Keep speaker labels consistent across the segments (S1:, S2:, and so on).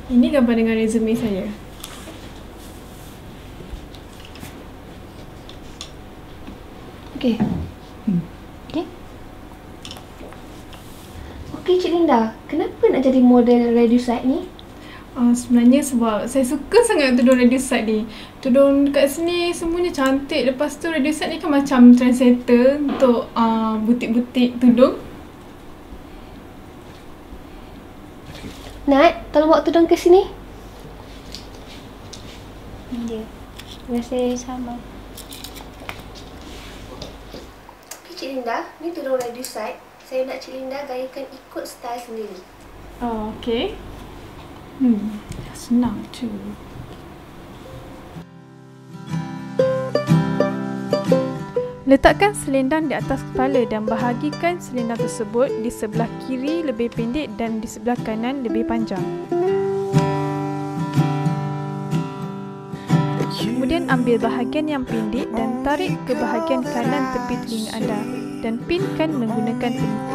S1: Ini gambar dengan resume saya.
S2: Okey. Okey. Okey Cik Linda, kenapa nak jadi model radio side ni?
S1: Sebenarnya sebab saya suka sangat tudung radio side ni. Tudung dekat sini semuanya cantik. Lepas tu radio side ni kan macam trendsetter untuk butik-butik tudung.
S2: Nat, tolong bawa tudung ke sini. Ya. Terima kasih. Sama. Okay, Cik Linda, ni tudung radio side. Saya nak Cik Linda gayakan ikut style sendiri.
S1: Okey. Senang tu. Letakkan selendang di atas kepala dan bahagikan selendang tersebut di sebelah kiri lebih pendek dan di sebelah kanan lebih panjang. Kemudian ambil bahagian yang pendek dan tarik ke bahagian kanan tepi telinga anda dan pinkan menggunakan peniti.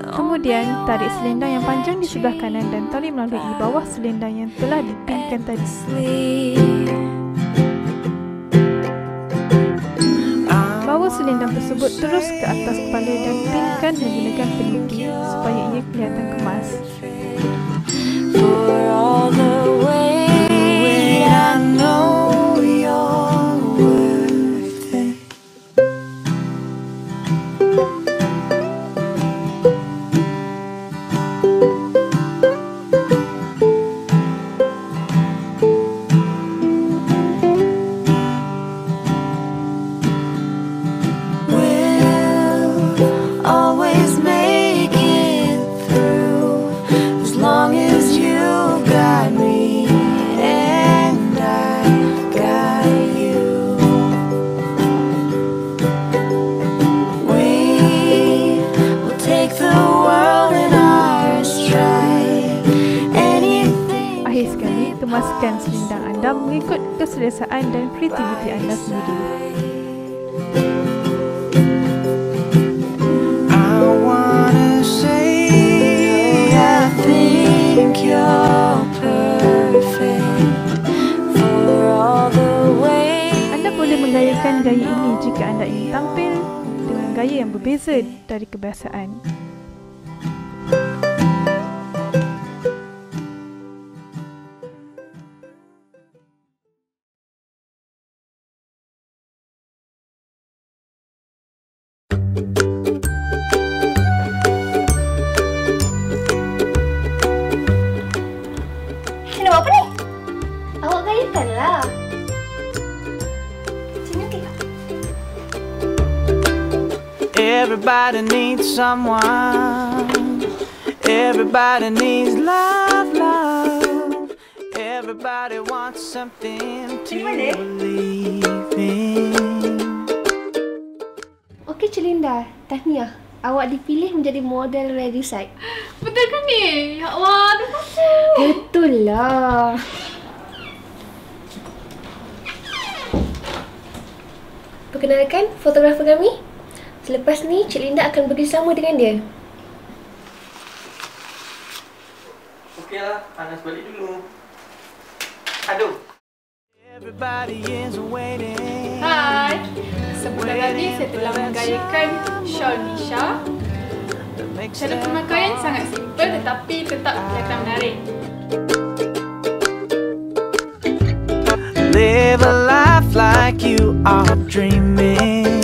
S1: Kemudian tarik selendang yang panjang di sebelah kanan dan tarik melalui bawah selendang yang telah dipinkan tadi. Bawa selendang tersebut terus ke atas kepala dan pinkan menggunakan peniti supaya ia kelihatan kemas. Kemaskan selendang anda mengikut keselesaan dan kreativiti anda sendiri. Anda boleh menggayakan gaya ini jika anda ingin tampil dengan gaya yang berbeza dari kebiasaan.
S2: Apa ni? Awak gayakanlah. Sini kita.
S3: Everybody needs someone. Everybody needs love, love. Everybody wants something to believe in.
S2: Okey Cik Linda, tahniah. Awak dipilih menjadi model radio side.
S1: Betul kan ni? Ya Allah, terima kasih.
S2: Betul lah. Perkenalkan fotografer kami. Selepas ni Cik Linda akan bekerjasama dengan dia.
S3: Okeylah, panas balik dulu. Aduh.
S1: Hai. Sebentar tadi saya telah menggayakan shawl Nisha. Cara pemakaian sangat simple tetapi tetap kelihatan menarik.
S3: Live a life like you are dreaming.